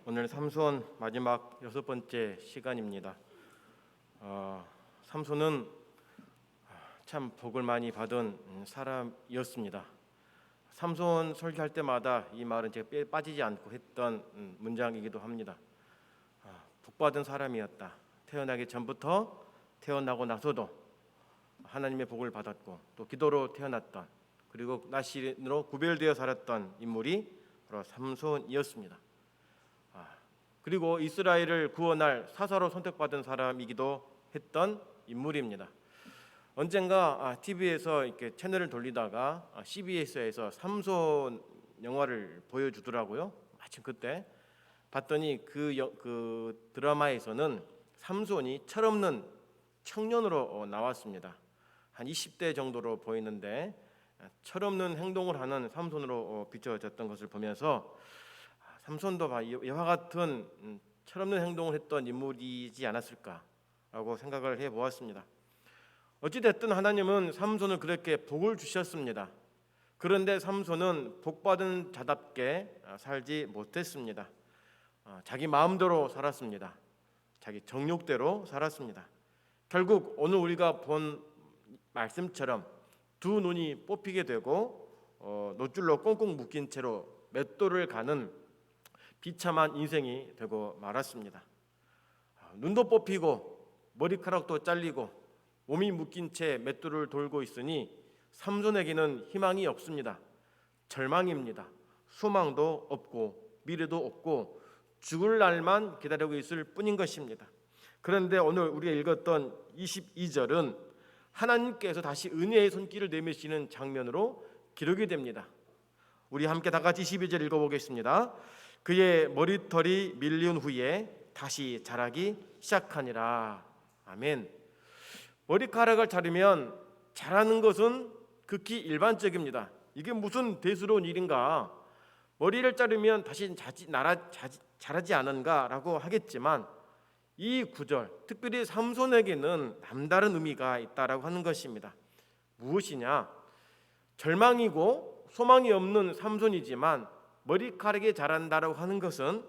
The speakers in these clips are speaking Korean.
오늘 삼손 마지막 6번째 시간입니다. 삼손은 참 복을 많이 받은 사람이었습니다. 삼손 설교할 때마다 이 말은 제가 빠지지 않고 했던 문장이기도 합니다. 복 받은 사람이었다. 태어나기 전부터 태어나고 나서도 하나님의 복을 받았고 또 기도로 태어났던, 그리고 나시린으로 구별되어 살았던 인물이 바로 삼손이었습니다. 그리고 이스라엘을 구원할 사사로 선택받은 사람이기도 했던 인물입니다. 언젠가 TV에서 이렇게 채널을 돌리다가 CBS에서 삼손 영화를 보여주더라고요. 마침 그때 봤더니 그 드라마에서는 삼손이 철없는 청년으로 나왔습니다. 한 20대 정도로 보이는데 철없는 행동을 하는 삼손으로 비춰졌던 것을 보면서 삼손도 이와 같은 철없는 행동을 했던 인물이지 않았을까라고 생각을 해보았습니다. 어찌됐든 하나님은 삼손을 그렇게 복을 주셨습니다. 그런데 삼손은 복받은 자답게 살지 못했습니다. 자기 마음대로 살았습니다. 자기 정욕대로 살았습니다. 결국 오늘 우리가 본 말씀처럼 두 눈이 뽑히게 되고 노줄로 꽁꽁 묶인 채로 맷돌을 가는 비참한 인생이 되고 말았습니다. 눈도 뽑히고 머리카락도 잘리고 몸이 묶인 채 맷돌을 돌고 있으니 삼손에게는 희망이 없습니다. 절망입니다. 소망도 없고 미래도 없고 죽을 날만 기다리고 있을 뿐인 것입니다. 그런데 오늘 우리가 읽었던 22절은 하나님께서 다시 은혜의 손길을 내미시는 장면으로 기록이 됩니다. 우리 함께 다 같이 22절 읽어보겠습니다. 그의 머리털이 밀린 후에 다시 자라기 시작하니라. 아멘. 머리카락을 자르면 자라는 것은 극히 일반적입니다. 이게 무슨 대수로운 일인가? 머리를 자르면 다시 자라지 않은가라고 하겠지만 이 구절, 특별히 삼손에게는 남다른 의미가 있다라고 하는 것입니다. 무엇이냐? 절망이고 소망이 없는 삼손이지만 머리카락이 자란다라고 하는 것은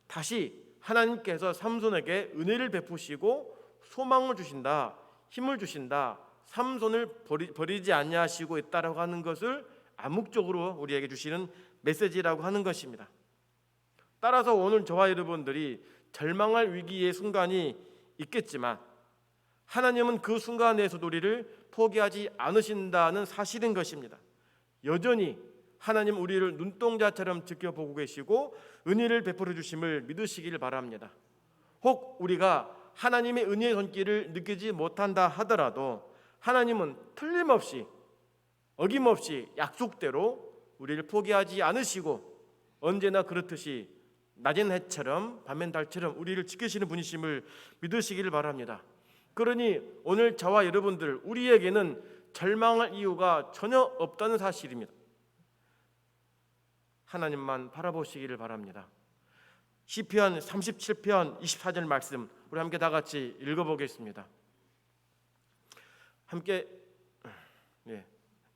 다시 하나님께서 삼손에게 은혜를 베푸시고 소망을 주신다, 힘을 주신다, 삼손을 버리지 아니하시고 있다라고 하는 것을 암묵적으로 우리에게 주시는 메시지라고 하는 것입니다. 따라서 오늘 저와 여러분들이 절망할 위기의 순간이 있겠지만 하나님은 그 순간에서도 우리를 포기하지 않으신다는 사실인 것입니다. 여전히 하나님 우리를 눈동자처럼 지켜보고 계시고 은혜를 베풀어 주심을 믿으시길 바랍니다. 혹 우리가 하나님의 은혜의 손길을 느끼지 못한다 하더라도 하나님은 틀림없이 어김없이 약속대로 우리를 포기하지 않으시고 언제나 그렇듯이 낮은 해처럼 밤엔 달처럼 우리를 지키시는 분이심을 믿으시길 바랍니다. 그러니 오늘 저와 여러분들 우리에게는 절망할 이유가 전혀 없다는 사실입니다. 하나님만 바라보시기를 바랍니다. 시편 37편 24절 말씀 우리 함께 다 같이 읽어보겠습니다. 함께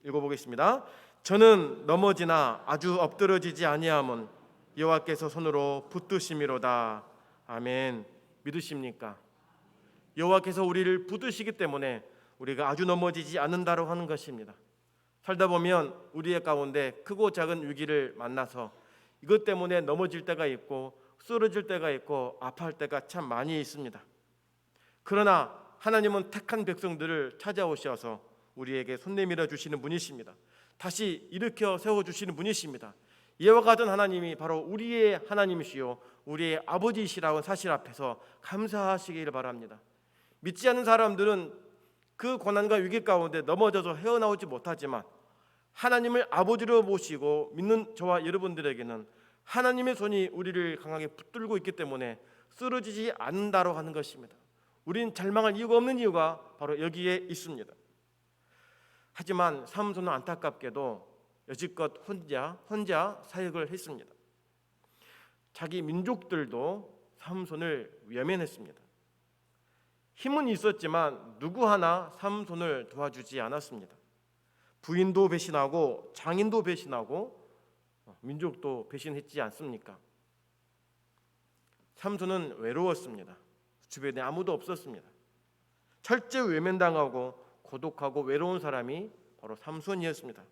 읽어보겠습니다. 저는 넘어지나 아주 엎드러지지 아니함은 여호와께서 손으로 붙드심이로다. 아멘. 믿으십니까? 여호와께서 우리를 붙드시기 때문에 우리가 아주 넘어지지 않는다고 하는 것입니다. 살다 보면 우리의 가운데 크고 작은 위기를 만나서 이것 때문에 넘어질 때가 있고 쓰러질 때가 있고 아파할 때가 참 많이 있습니다. 그러나 하나님은 택한 백성들을 찾아오셔서 우리에게 손 내밀어 주시는 분이십니다. 다시 일으켜 세워주시는 분이십니다. 이와 같은 하나님이 바로 우리의 하나님이시요 우리의 아버지이시라는 사실 앞에서 감사하시기를 바랍니다. 믿지 않는 사람들은 그 고난과 위기 가운데 넘어져서 헤어나오지 못하지만 하나님을 아버지로 모시고 믿는 저와 여러분들에게는 하나님의 손이 우리를 강하게 붙들고 있기 때문에 쓰러지지 않는다고 하는 것입니다. 우리는 절망할 이유가 없는 이유가 바로 여기에 있습니다. 하지만 삼손은 안타깝게도 여지껏 혼자 사역을 했습니다. 자기 민족들도 삼손을 외면했습니다. 힘은 있었지만 누구 하나 삼손을 도와주지 않았습니다. 부인도 배신하고 장인도 배신하고 민족도 배신했지 않습니까? 삼손은 외로웠습니다. 주변에 아무도 없었습니다. 철저히 외면당하고 고독하고 외로운 사람이 바로 삼손이었습니다.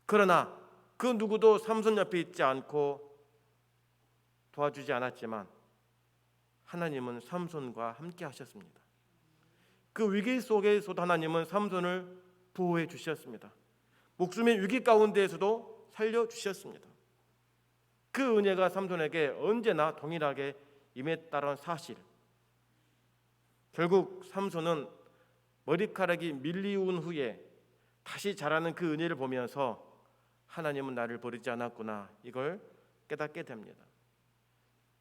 그러나 그 누구도 삼손 옆에 있지 않고 도와주지 않았지만 하나님은 삼손과 함께 하셨습니다. 그 위기 속에서도 하나님은 삼손을 보호해 주셨습니다. 목숨의 위기 가운데에서도 살려주셨습니다. 그 은혜가 삼손에게 언제나 동일하게 임했다는 사실. 결국 삼손은 머리카락이 밀리운 후에 다시 자라는 그 은혜를 보면서 하나님은 나를 버리지 않았구나, 이걸 깨닫게 됩니다.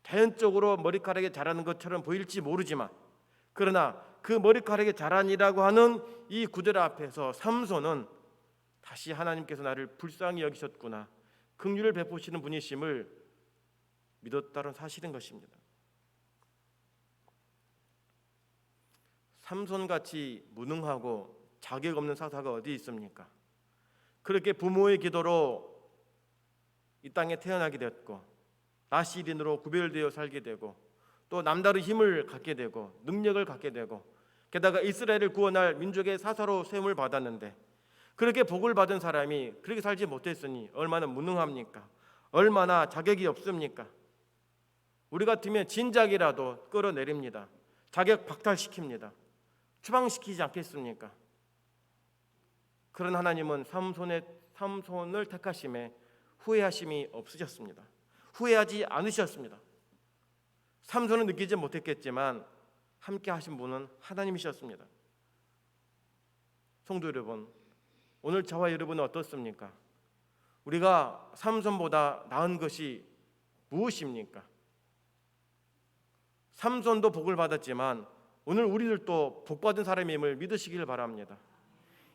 자연적으로 머리카락이 자라는 것처럼 보일지 모르지만, 그러나 그 머리카락이 자란이라고 하는 이 구절 앞에서 삼손은 다시 하나님께서 나를 불쌍히 여기셨구나, 긍휼을 베푸시는 분이심을 믿었다는 사실인 것입니다. 삼손같이 무능하고 자격 없는 사사가 어디 있습니까? 그렇게 부모의 기도로 이 땅에 태어나게 됐고 나시린으로 구별되어 살게 되고 또 남다른 힘을 갖게 되고 능력을 갖게 되고 게다가 이스라엘을 구원할 민족의 사사로 세움을 받았는데, 그렇게 복을 받은 사람이 그렇게 살지 못했으니 얼마나 무능합니까? 얼마나 자격이 없습니까? 우리 같으면 진작이라도 끌어내립니다. 자격 박탈시킵니다. 추방시키지 않겠습니까? 그런 하나님은 삼손을 택하심에 후회하심이 없으셨습니다. 후회하지 않으셨습니다. 삼손은 느끼지 못했겠지만 함께 하신 분은 하나님이셨습니다. 성도 여러분, 오늘 저와 여러분은 어떻습니까? 우리가 삼손보다 나은 것이 무엇입니까? 삼손도 복을 받았지만 오늘 우리들도 복받은 사람임을 믿으시길 바랍니다.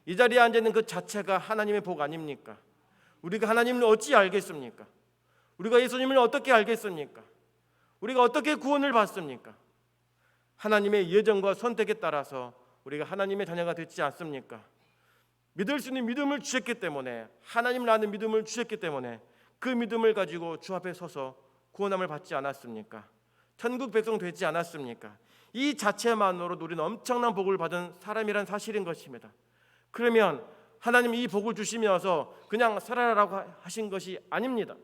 이 자리에 앉아있는 그 자체가 하나님의 복 아닙니까? 우리가 하나님을 어찌 알겠습니까? 우리가 예수님을 어떻게 알겠습니까? 우리가 어떻게 구원을 받습니까? 하나님의 예정과 선택에 따라서 우리가 하나님의 자녀가 되지 않습니까? 믿을 수 있는 믿음을 주셨기 때문에, 하나님을 아는 믿음을 주셨기 때문에 그 믿음을 가지고 주 앞에 서서 구원함을 받지 않았습니까? 천국 백성 되지 않았습니까? 이 자체만으로도 우리는 엄청난 복을 받은 사람이란 사실인 것입니다. 그러면 하나님 이 복을 주시면서 그냥 살아라라고 하신 것이 아닙니다.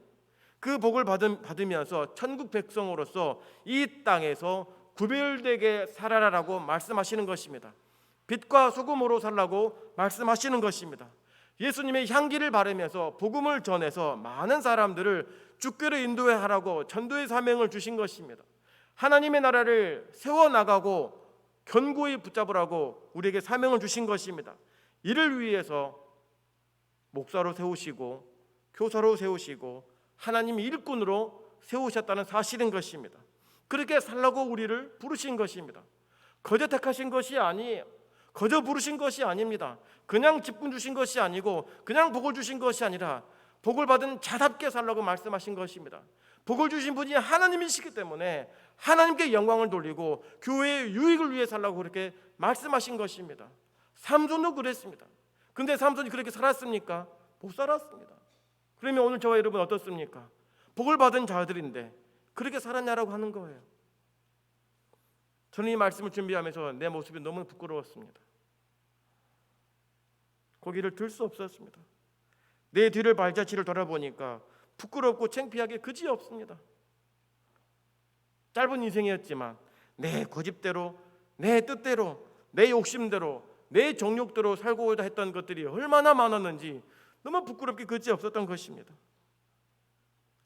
그 복을 받으면서 천국 백성으로서 이 땅에서 구별되게 살아라라고 말씀하시는 것입니다. 빛과 소금으로 살라고 말씀하시는 것입니다. 예수님의 향기를 바르면서 복음을 전해서 많은 사람들을 주께로 인도하라고 전도의 사명을 주신 것입니다. 하나님의 나라를 세워나가고 견고히 붙잡으라고 우리에게 사명을 주신 것입니다. 이를 위해서 목사로 세우시고 교사로 세우시고 하나님의 일꾼으로 세우셨다는 사실인 것입니다. 그렇게 살라고 우리를 부르신 것입니다. 거저 택하신 것이 아니에요. 거저 부르신 것이 아닙니다. 그냥 직분 주신 것이 아니고 그냥 복을 주신 것이 아니라 복을 받은 자답게 살라고 말씀하신 것입니다. 복을 주신 분이 하나님이시기 때문에 하나님께 영광을 돌리고 교회의 유익을 위해 살라고 그렇게 말씀하신 것입니다. 삼손도 그랬습니다. 근데 삼손이 그렇게 살았습니까? 못 살았습니다. 그러면 오늘 저와 여러분 어떻습니까? 복을 받은 자들인데 그렇게 살았냐라고 하는 거예요. 저는 이 말씀을 준비하면서 내 모습이 너무 부끄러웠습니다. 고개를 들 수 없었습니다. 내 뒤를 발자취를 돌아보니까 부끄럽고 창피하게 그지없습니다. 짧은 인생이었지만 내 고집대로, 내 뜻대로, 내 욕심대로, 내 정욕대로 살고자 했던 것들이 얼마나 많았는지 너무 부끄럽게 그지없었던 것입니다.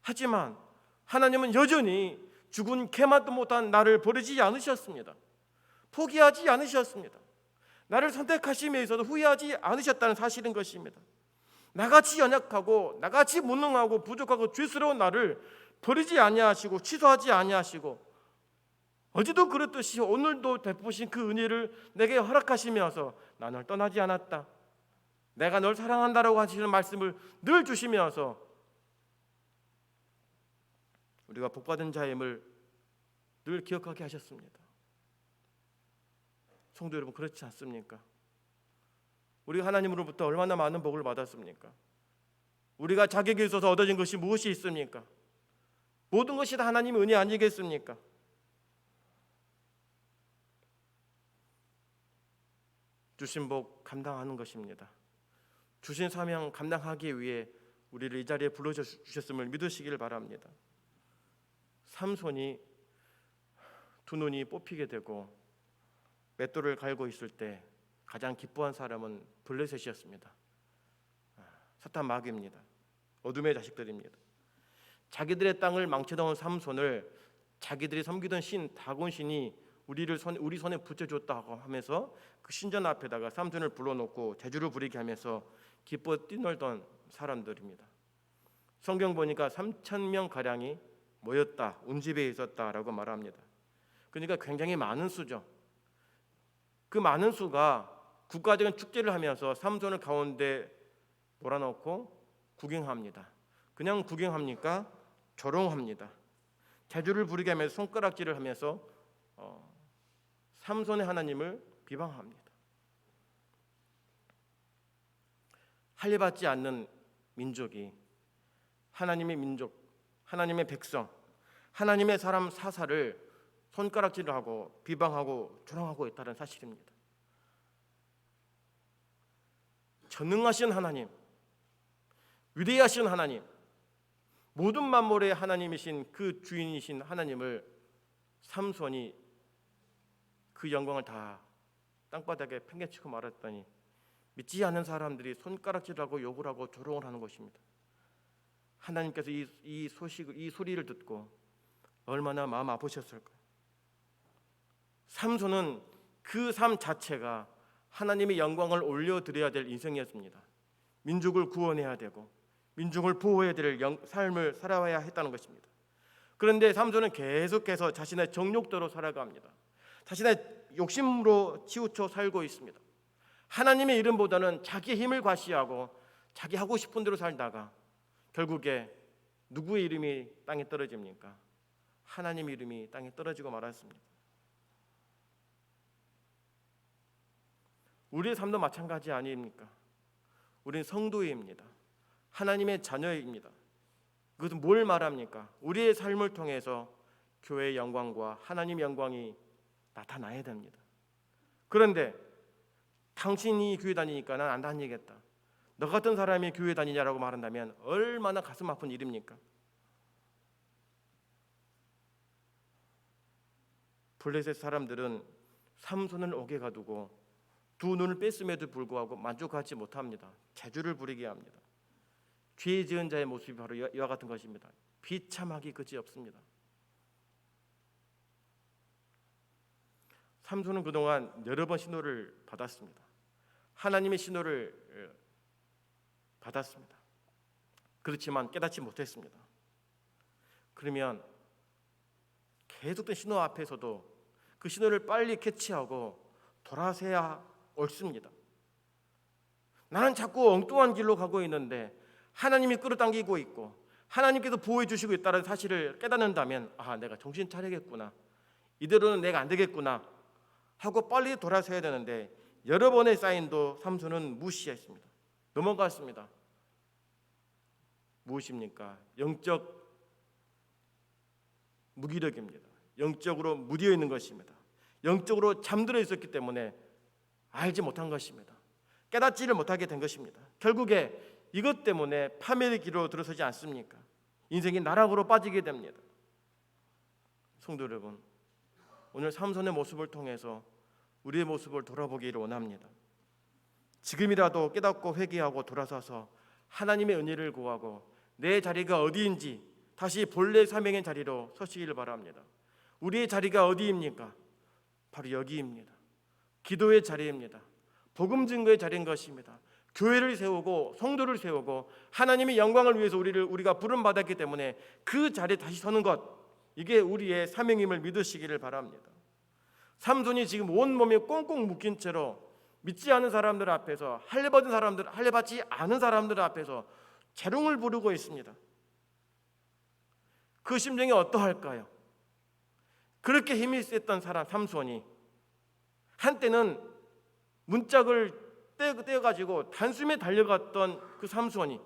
하지만 하나님은 여전히 죽은 개맛도 못한 나를 버리지 않으셨습니다. 포기하지 않으셨습니다. 나를 선택하심에 있어서 후회하지 않으셨다는 사실인 것입니다. 나같이 연약하고 나같이 무능하고 부족하고 죄스러운 나를 버리지 아니하시고 취소하지 아니하시고 어제도 그랬듯이 오늘도 베푸신 그 은혜를 내게 허락하시면서 나 널 떠나지 않았다, 내가 널 사랑한다라고 하시는 말씀을 늘 주시면서 우리가 복받은 자임을 늘 기억하게 하셨습니다. 성도 여러분, 그렇지 않습니까? 우리가 하나님으로부터 얼마나 많은 복을 받았습니까? 우리가 자격에 있어서 얻어진 것이 무엇이 있습니까? 모든 것이 다 하나님의 은혜 아니겠습니까? 주신 복 감당하는 것입니다. 주신 사명 감당하기 위해 우리를 이 자리에 불러주셨음을 믿으시기를 바랍니다. 삼손이 두 눈이 뽑히게 되고 맷돌을 갈고 있을 때 가장 기뻐한 사람은 블레셋이었습니다. 사탄 마귀입니다. 어둠의 자식들입니다. 자기들의 땅을 망쳐놓은 삼손을 자기들이 섬기던 신 다곤 신이 우리 손에 붙여줬다고 하면서 그 신전 앞에다가 삼손을 불러놓고 제주를 부리게 하면서 기뻐 뛰놀던 사람들입니다. 성경 보니까 3,000명 가량이 모였다, 온 집에 있었다라고 말합니다. 그러니까 굉장히 많은 수죠. 그 많은 수가 국가적인 축제를 하면서 삼손을 가운데 몰아넣고 구경합니다. 그냥 구경합니까? 조롱합니다. 제주를 부리게 하면서 손가락질을 하면서 삼손의 하나님을 비방합니다. 할례받지 않는 민족이 하나님의 민족, 하나님의 백성, 하나님의 사람 사사를 손가락질을 하고 비방하고 조롱하고 있다는 사실입니다. 전능하신 하나님, 위대하신 하나님, 모든 만물의 하나님이신 그 주인이신 하나님을 삼손이 그 영광을 다 땅바닥에 팽개치고 말았더니 믿지 않는 사람들이 손가락질하고 욕을 하고 조롱을 하는 것입니다. 하나님께서 이 소리를 듣고 얼마나 마음 아프셨을까요? 삼손은 그 삶 자체가 하나님의 영광을 올려드려야 될 인생이었습니다. 민족을 구원해야 되고 민족을 보호해야 될 삶을 살아야 했다는 것입니다. 그런데 삼손은 계속해서 자신의 정욕대로 살아갑니다. 자신의 욕심으로 치우쳐 살고 있습니다. 하나님의 이름보다는 자기의 힘을 과시하고 자기 하고 싶은 대로 살다가 결국에 누구의 이름이 땅에 떨어집니까? 하나님의 이름이 땅에 떨어지고 말았습니다. 우리의 삶도 마찬가지 아닙니까? 우리는 성도입니다. 하나님의 자녀입니다. 그것은 뭘 말합니까? 우리의 삶을 통해서 교회의 영광과 하나님의 영광이 나타나야 됩니다. 그런데 당신이 교회 다니니까 난 안 다니겠다, 너 같은 사람이 교회 다니냐라고 말한다면 얼마나 가슴 아픈 일입니까? 블레셋 사람들은 삼손을 옥에 가두고 두 눈을 뺐음에도 불구하고 만족하지 못합니다. 재주를 부리게 합니다. 죄 지은 자의 모습이 바로 이와 같은 것입니다. 비참하기 그지없습니다. 삼손은 그동안 여러 번 신호를 받았습니다. 하나님의 신호를 받았습니다. 그렇지만 깨닫지 못했습니다. 그러면 계속된 신호 앞에서도 그 신호를 빨리 캐치하고 돌아서야 옳습니다. 나는 자꾸 엉뚱한 길로 가고 있는데 하나님이 끌어당기고 있고 하나님께서 보호해 주시고 있다는 사실을 깨닫는다면 내가 정신 차리겠구나, 이대로는 내가 안 되겠구나 하고 빨리 돌아서야 되는데 여러 번의 사인도 삼손은 무시했습니다. 넘어갔습니다. 무엇입니까? 영적 무기력입니다. 영적으로 무디어 있는 것입니다. 영적으로 잠들어 있었기 때문에 알지 못한 것입니다. 깨닫지를 못하게 된 것입니다. 결국에 이것 때문에 파멸의 길로 들어서지 않습니까? 인생이 나락으로 빠지게 됩니다. 성도 여러분, 오늘 삼손의 모습을 통해서 우리의 모습을 돌아보기를 원합니다. 지금이라도 깨닫고 회개하고 돌아서서 하나님의 은혜를 구하고 내 자리가 어디인지 다시 본래 사명의 자리로 서시기를 바랍니다. 우리의 자리가 어디입니까? 바로 여기입니다. 기도의 자리입니다. 복음 증거의 자리인 것입니다. 교회를 세우고 성도를 세우고 하나님의 영광을 위해서 우리가 부름받았기 때문에 그 자리에 다시 서는 것, 이게 우리의 사명임을 믿으시기를 바랍니다. 삼손이 지금 온몸이 꽁꽁 묶인 채로 믿지 않은 사람들 앞에서 할례받지 않은 사람들 앞에서 재롱을 부르고 있습니다. 그 심정이 어떠할까요? 그렇게 힘이 셌던 사람 삼손이 한때는 문짝을 떼어가지고 단숨에 달려갔던 그 삼손이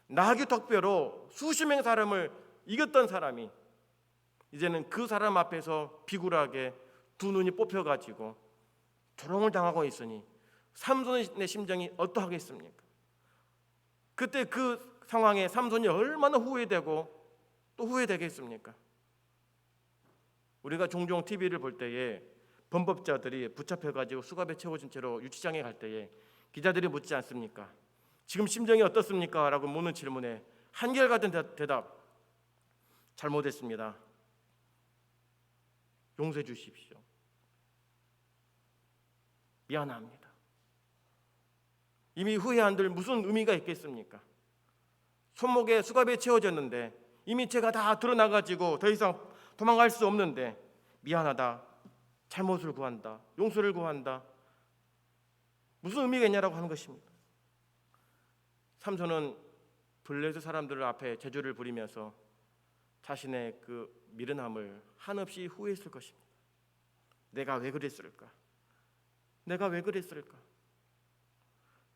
나귀 턱뼈로 수십 명의 사람을 이겼던 사람이 이제는 그 사람 앞에서 비굴하게 두 눈이 뽑혀가지고 조롱을 당하고 있으니 삼손의 심정이 어떠하겠습니까? 그때 그 상황에 삼손이 얼마나 후회되고 또 후회되겠습니까? 우리가 종종 TV를 볼 때에 범법자들이 붙잡혀가지고 수갑에 채워진 채로 유치장에 갈 때에 기자들이 묻지 않습니까? 지금 심정이 어떻습니까? 라고 묻는 질문에 한결같은 대답, 잘못했습니다. 용서해 주십시오. 미안합니다. 이미 후회한들 무슨 의미가 있겠습니까? 손목에 수갑에 채워졌는데 이미 제가 다 드러나가지고 더 이상 도망갈 수 없는데 미안하다, 잘못을 구한다, 용서를 구한다, 무슨 의미가 있냐라고 하는 것입니다. 삼손은 블레셋 사람들 앞에 제주를 부리면서 자신의 그 미련함을 한없이 후회했을 것입니다. 내가 왜 그랬을까? 내가 왜 그랬을까?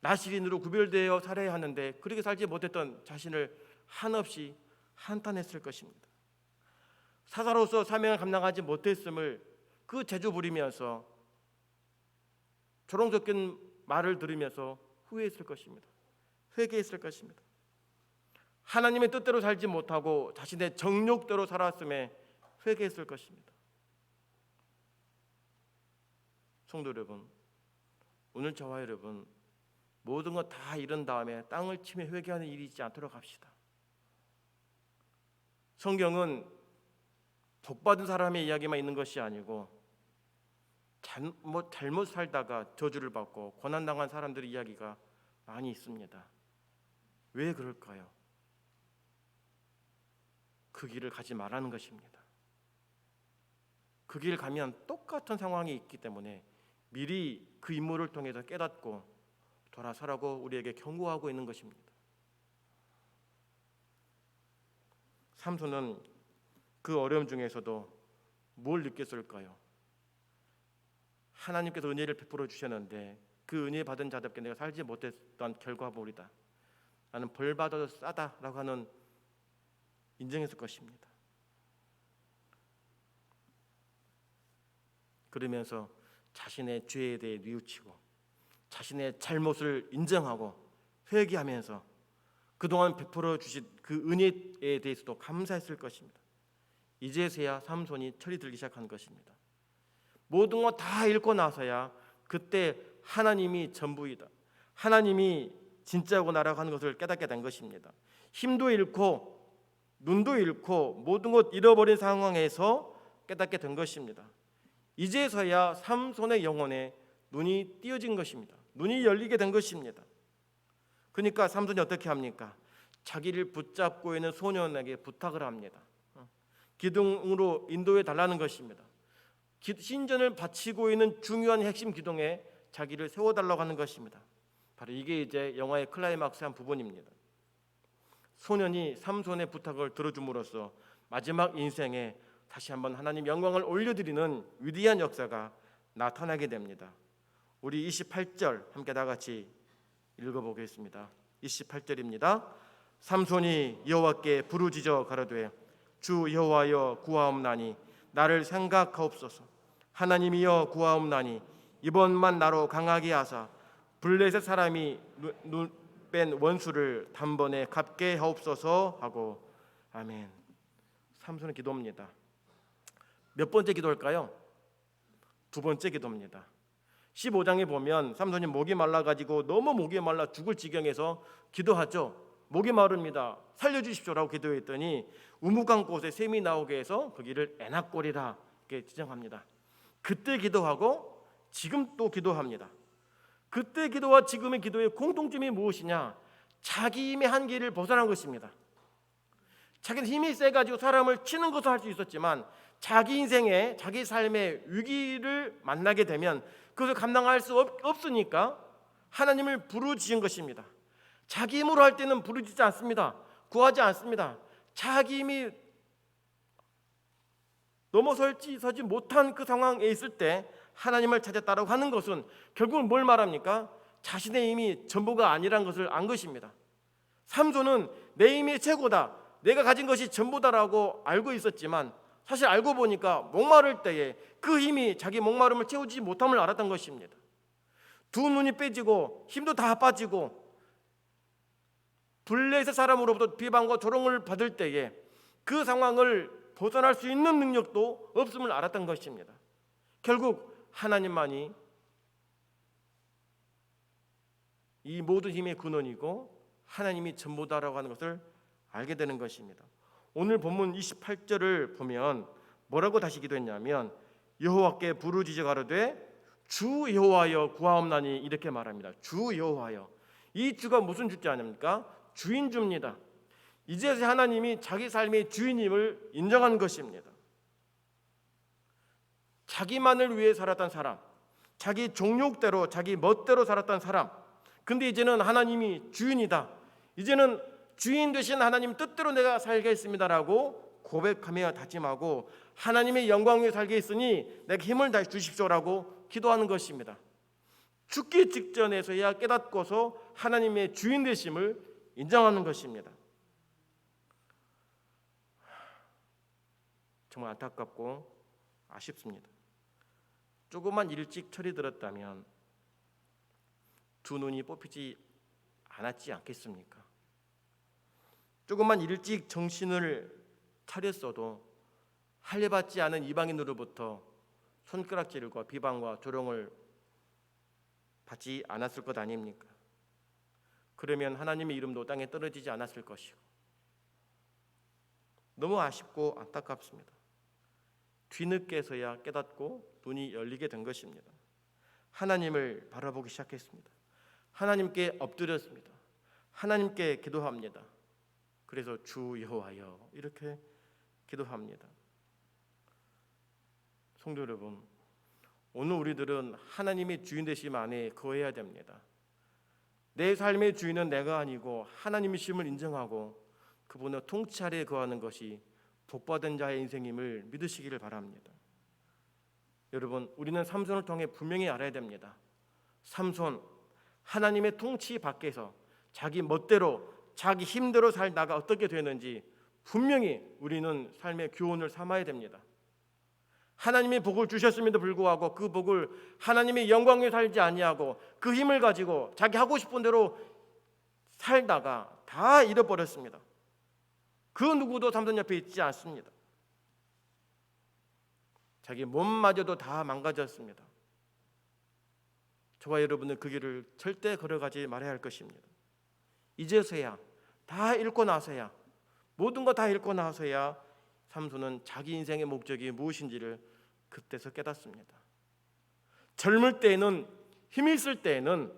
나시린으로 구별되어 살아야 하는데 그렇게 살지 못했던 자신을 한없이 한탄했을 것입니다. 사사로서 사명을 감당하지 못했음을 그 제주 부리면서 조롱적인 말을 들으면서 후회했을 것입니다. 회개했을 것입니다. 하나님의 뜻대로 살지 못하고 자신의 정욕대로 살았음에 회개했을 것입니다. 성도 여러분, 오늘 저와 여러분 모든 것 다 잃은 다음에 땅을 치며 회개하는 일이 있지 않도록 합시다. 성경은 복받은 사람의 이야기만 있는 것이 아니고 잘못 살다가 저주를 받고 고난당한 사람들의 이야기가 많이 있습니다. 왜 그럴까요? 그 길을 가지 말라는 것입니다. 그 길을 가면 똑같은 상황이 있기 때문에 미리 그 인물을 통해서 깨닫고 돌아서라고 우리에게 경고하고 있는 것입니다. 삼손은 그 어려움 중에서도 뭘 느꼈을까요? 하나님께서 은혜를 베풀어 주셨는데 그 은혜 받은 자답게 내가 살지 못했던 결과물이다. 나는 벌 받아도 싸다라고 하는 인정했을 것입니다. 그러면서 자신의 죄에 대해 뉘우치고 자신의 잘못을 인정하고 회개하면서 그동안 베풀어 주신 그 은혜에 대해서도 감사했을 것입니다. 이제서야 삼손이 철이 들기 시작한 것입니다. 모든 것 다 잃고 나서야 그때 하나님이 전부이다, 하나님이 진짜고 나라고 하는 것을 깨닫게 된 것입니다. 힘도 잃고 눈도 잃고 모든 것 잃어버린 상황에서 깨닫게 된 것입니다. 이제서야 삼손의 영혼에 눈이 띄어진 것입니다. 눈이 열리게 된 것입니다. 그러니까 삼손이 어떻게 합니까? 자기를 붙잡고 있는 소년에게 부탁을 합니다. 기둥으로 인도해 달라는 것입니다. 신전을 바치고 있는 중요한 핵심 기둥에 자기를 세워달라고 하는 것입니다. 바로 이게 이제 영화의 클라이막스한 부분입니다. 소년이 삼손의 부탁을 들어줌으로써 마지막 인생에 다시 한번 하나님 영광을 올려드리는 위대한 역사가 나타나게 됩니다. 우리 28절 함께 다 같이 읽어보겠습니다. 28절입니다. 삼손이 여호와께 부르짖어 가로되 주 여호와여 구하옵나니 나를 생각하옵소서. 하나님이여 구하옵나니 이번만 나로 강하게 하사 블레셋 사람이 눈 뺀 원수를 단번에 갚게 하옵소서 하고 아멘. 삼손의 기도입니다. 몇 번째 기도일까요? 두 번째 기도입니다. 15장에 보면 삼손이 목이 말라가지고 너무 목이 말라 죽을 지경에서 기도하죠. 목이 마릅니다. 살려주십시오라고 기도했더니 우묵한 곳에 샘이 나오게 해서 거기를 에낙골이라 이렇게 지정합니다. 그때 기도하고 지금 또 기도합니다. 그때 기도와 지금의 기도의 공통점이 무엇이냐? 자기 힘의 한계를 벗어난 것입니다. 자기는 힘이 세가지고 사람을 치는 것을 할 수 있었지만 자기 인생에 자기 삶의 위기를 만나게 되면 그것을 감당할 수 없으니까 하나님을 부르짖은 것입니다. 자기 힘으로 할 때는 부르짖지 않습니다. 구하지 않습니다. 자기 힘이 넘어서지 못한 그 상황에 있을 때 하나님을 찾았다라고 하는 것은 결국은 뭘 말합니까? 자신의 힘이 전부가 아니란 것을 안 것입니다. 삼손은 내 힘이 최고다, 내가 가진 것이 전부다라고 알고 있었지만 사실 알고 보니까 목마를 때에 그 힘이 자기 목마름을 채우지 못함을 알았던 것입니다. 두 눈이 빼지고 힘도 다 빠지고 블레셋 사람으로부터 비방과 조롱을 받을 때에 그 상황을 벗어날 수 있는 능력도 없음을 알았던 것입니다. 결국 하나님만이 이 모든 힘의 근원이고 하나님이 전부다라고 하는 것을 알게 되는 것입니다. 오늘 본문 28절을 보면 뭐라고 다시 기도했냐면 여호와께 부르짖어 가로되 주 여호와여 구하옵나니 이렇게 말합니다. 주 여호와여. 이 주가 무슨 주지 아닙니까? 주인주입니다. 이제서 하나님이 자기 삶의 주인임을 인정한 것입니다. 자기만을 위해 살았던 사람, 자기 종욕대로 자기 멋대로 살았던 사람, 근데 이제는 하나님이 주인이다, 이제는 주인 되신 하나님 뜻대로 내가 살겠습니다라고 고백하며 다짐하고 하나님의 영광 위에 살게 있으니 내게 힘을 다해 주십시오라고 기도하는 것입니다. 죽기 직전에서야 깨닫고서 하나님의 주인 되심을 인정하는 것입니다. 정말 안타깝고 아쉽습니다. 조금만 일찍 철이 들었다면 두 눈이 뽑히지 않았지 않겠습니까? 조금만 일찍 정신을 차렸어도 할례받지 않은 이방인으로부터 손가락질과 비방과 조롱을 받지 않았을 것 아닙니까? 그러면 하나님의 이름도 땅에 떨어지지 않았을 것이고 너무 아쉽고 안타깝습니다. 뒤늦게서야 깨닫고 눈이 열리게 된 것입니다. 하나님을 바라보기 시작했습니다. 하나님께 엎드렸습니다. 하나님께 기도합니다. 그래서 주 여호와여 이렇게 기도합니다. 성도 여러분, 오늘 우리들은 하나님의 주인 되심 안에 거해야 됩니다. 내 삶의 주인은 내가 아니고 하나님이심을 인정하고 그분의 통치 아래에 거하는 것이 복받은 자의 인생임을 믿으시기를 바랍니다. 여러분, 우리는 삼손을 통해 분명히 알아야 됩니다. 삼손, 하나님의 통치 밖에서 자기 멋대로 자기 힘대로 살다가 어떻게 되는지 분명히 우리는 삶의 교훈을 삼아야 됩니다. 하나님이 복을 주셨음에도 불구하고 그 복을 하나님의 영광에 살지 아니하고 그 힘을 가지고 자기 하고 싶은 대로 살다가 다 잃어버렸습니다. 그 누구도 삼손 옆에 있지 않습니다. 자기 몸마저도 다 망가졌습니다. 저와 여러분은 그 길을 절대 걸어가지 말아야 할 것입니다. 이제서야 다 읽고 나서야 모든 거 다 읽고 나서야 삼손은 자기 인생의 목적이 무엇인지를 그때서 깨닫습니다. 젊을 때에는 힘이 있을 때에는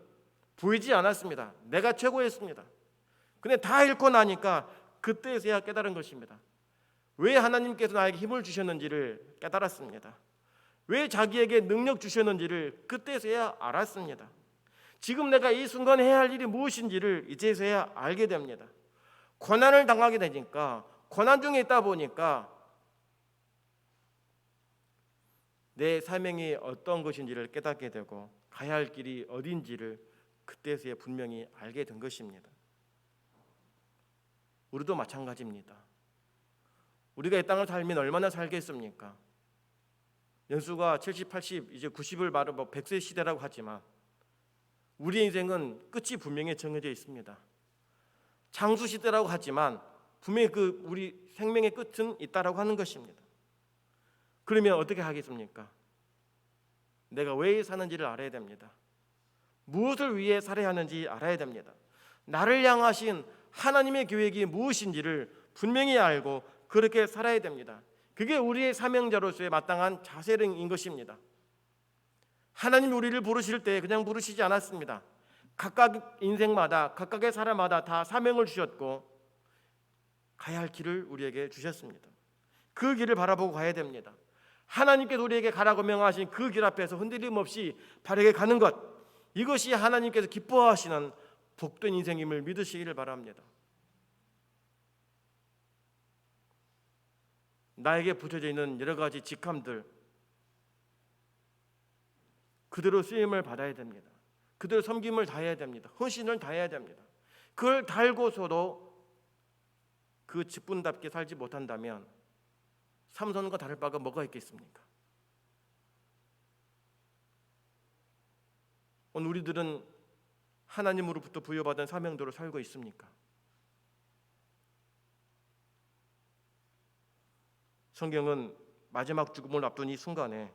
보이지 않았습니다. 내가 최고였습니다. 근데 다 읽고 나니까 그때서야 깨달은 것입니다. 왜 하나님께서 나에게 힘을 주셨는지를 깨달았습니다. 왜 자기에게 능력 주셨는지를 그때서야 알았습니다. 지금 내가 이 순간 해야 할 일이 무엇인지를 이제서야 알게 됩니다. 고난을 당하게 되니까 고난 중에 있다 보니까 내 사명이 어떤 것인지를 깨닫게 되고 가야 할 길이 어딘지를 그때서야 분명히 알게 된 것입니다. 우리도 마찬가지입니다. 우리가 이 땅을 살면 얼마나 살겠습니까? 연수가 70, 80, 이제 90을 말하고 100세 시대라고 하지만 우리의 인생은 끝이 분명히 정해져 있습니다. 장수 시대라고 하지만 분명히 그 우리 생명의 끝은 있다라고 하는 것입니다. 그러면 어떻게 하겠습니까? 내가 왜 사는지를 알아야 됩니다. 무엇을 위해 살아야 하는지 알아야 됩니다. 나를 향하신 하나님의 계획이 무엇인지를 분명히 알고 그렇게 살아야 됩니다. 그게 우리의 사명자로서의 마땅한 자세인 것입니다. 하나님이 우리를 부르실 때 그냥 부르시지 않았습니다. 각각 인생마다 각각의 사람마다 다 사명을 주셨고 가야 할 길을 우리에게 주셨습니다. 그 길을 바라보고 가야 됩니다. 하나님께서 우리에게 가라고 명하신 그 길 앞에서 흔들림 없이 바르게 가는 것, 이것이 하나님께서 기뻐하시는 복된 인생임을 믿으시기를 바랍니다. 나에게 붙여져 있는 여러 가지 직함들 그대로 쓰임을 받아야 됩니다. 그대로 섬김을 다해야 됩니다. 헌신을 다해야 됩니다. 그걸 달고서도 그 직분답게 살지 못한다면 삼손과 다를 바가 뭐가 있겠습니까? 오늘 우리들은 하나님으로부터 부여받은 사명대로 살고 있습니까? 성경은 마지막 죽음을 앞둔 이 순간에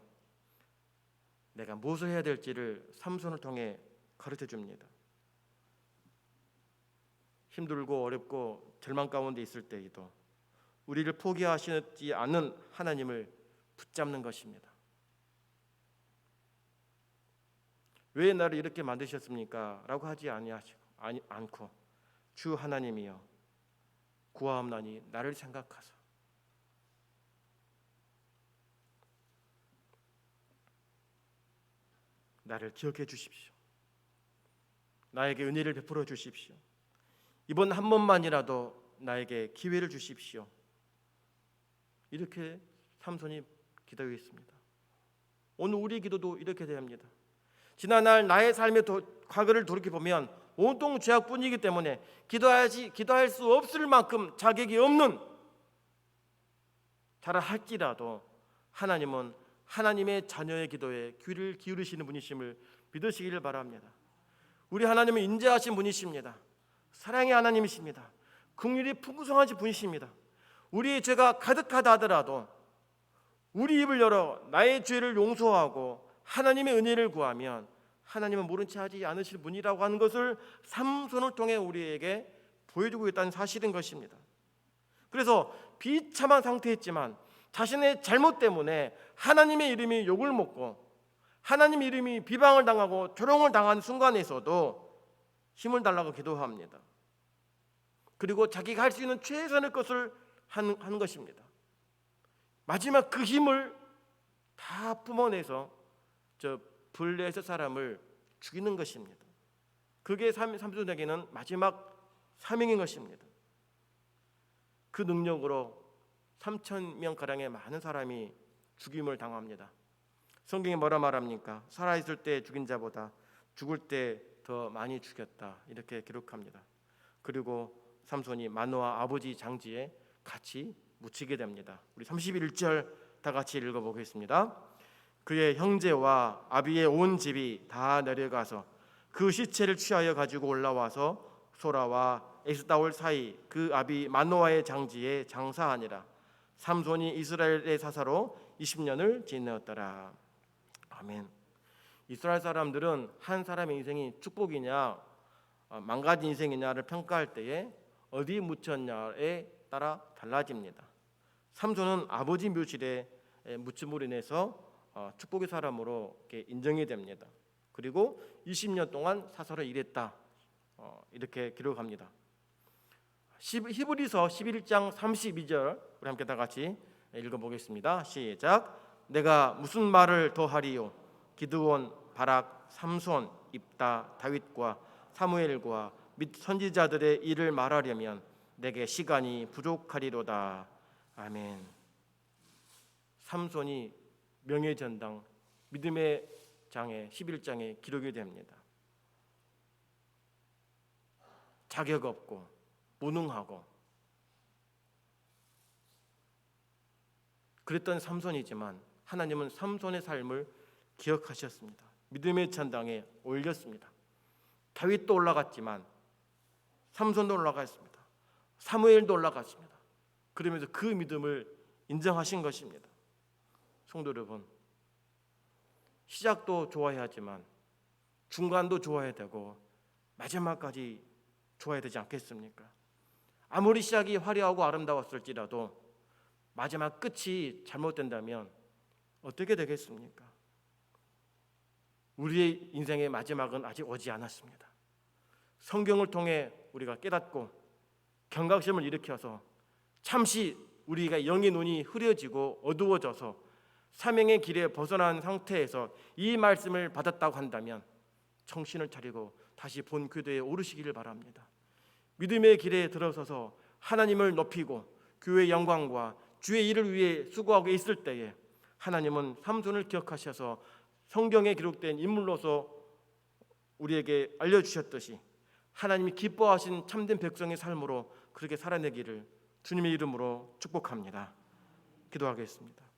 내가 무엇을 해야 될지를 삼손을 통해 가르쳐 줍니다. 힘들고 어렵고 절망 가운데 있을 때에도 우리를 포기하시지 않는 하나님을 붙잡는 것입니다. 왜 나를 이렇게 만드셨습니까? 라고 하지 않고 주 하나님이여 구하옵나니 나를 생각하사 나를 기억해 주십시오. 나에게 은혜를 베풀어 주십시오. 이번 한 번만이라도 나에게 기회를 주십시오. 이렇게 삼손이 기도했습니다. 오늘 우리 기도도 이렇게 됩니다. 지난날 나의 삶의 과거를 돌이켜보면 온통 죄악뿐이기 때문에 기도할 수 없을 만큼 자격이 없는 자라 할지라도 하나님은 하나님의 자녀의 기도에 귀를 기울이시는 분이심을 믿으시기를 바랍니다. 우리 하나님은 인자하신 분이십니다. 사랑의 하나님이십니다. 긍휼이 풍성하신 분이십니다. 우리의 죄가 가득하다 하더라도 우리 입을 열어 나의 죄를 용서하고 하나님의 은혜를 구하면 하나님은 모른 채 하지 않으실 분이라고 하는 것을 삼손을 통해 우리에게 보여주고 있다는 사실인 것입니다. 그래서 비참한 상태였지만 자신의 잘못 때문에 하나님의 이름이 욕을 먹고 하나님의 이름이 비방을 당하고 조롱을 당하는 순간에서도 힘을 달라고 기도합니다. 그리고 자기가 할 수 있는 최선의 것을 하는 것입니다. 마지막 그 힘을 다 뿜어내서 저 블레셋 사람을 죽이는 것입니다. 그게 삼손에게는 마지막 사명인 것입니다. 그 능력으로 3,000명 가량의 많은 사람이 죽임을 당합니다. 성경이 뭐라 말합니까? 살아있을 때 죽인 자보다 죽을 때 더 많이 죽였다 이렇게 기록합니다. 그리고 삼손이 마노아 아버지 장지에 같이 묻히게 됩니다. 우리 31절 다 같이 읽어보겠습니다. 그의 형제와 아비의 온 집이 다 내려가서 그 시체를 취하여 가지고 올라와서 소라와 에스다올 사이 그 아비 마노아의 장지에 장사하니라. 삼손이 이스라엘의 사사로 20년을 지내었더라. 아멘. 이스라엘 사람들은 한 사람의 인생이 축복이냐 망가진 인생이냐를 평가할 때에 어디 묻혔냐에 따라 달라집니다. 삼손은 아버지 묘실에 묻힘으로 인해서 축복의 사람으로 인정이 됩니다. 그리고 20년 동안 사사로 일했다 이렇게 기록합니다. 히브리서 11장 32절 우리 함께 다 같이 읽어보겠습니다. 시작. 내가 무슨 말을 더하리요? 기드온, 바락, 삼손, 입다, 다윗과 사무엘과 및 선지자들의 일을 말하려면 내게 시간이 부족하리로다. 아멘. 삼손이 명예전당 믿음의 장에 11장에 기록이 됩니다. 자격 없고 무능하고 그랬던 삼손이지만 하나님은 삼손의 삶을 기억하셨습니다. 믿음의 전당에 올렸습니다. 다윗도 올라갔지만 삼손도 올라갔습니다. 사무엘도 올라갔습니다. 그러면서 그 믿음을 인정하신 것입니다. 성도 여러분, 시작도 좋아해야 하지만 중간도 좋아해야 되고 마지막까지 좋아해야 되지 않겠습니까? 아무리 시작이 화려하고 아름다웠을지라도 마지막 끝이 잘못된다면 어떻게 되겠습니까? 우리의 인생의 마지막은 아직 오지 않았습니다. 성경을 통해 우리가 깨닫고 경각심을 일으켜서 잠시 우리가 영의 눈이 흐려지고 어두워져서 사명의 길에 벗어난 상태에서 이 말씀을 받았다고 한다면 정신을 차리고 다시 본 교대에 오르시기를 바랍니다. 믿음의 길에 들어서서 하나님을 높이고 교회의 영광과 주의 일을 위해 수고하고 있을 때에 하나님은 삼손을 기억하셔서 성경에 기록된 인물로서 우리에게 알려주셨듯이 하나님이 기뻐하신 참된 백성의 삶으로 그렇게 살아내기를 주님의 이름으로 축복합니다. 기도하겠습니다.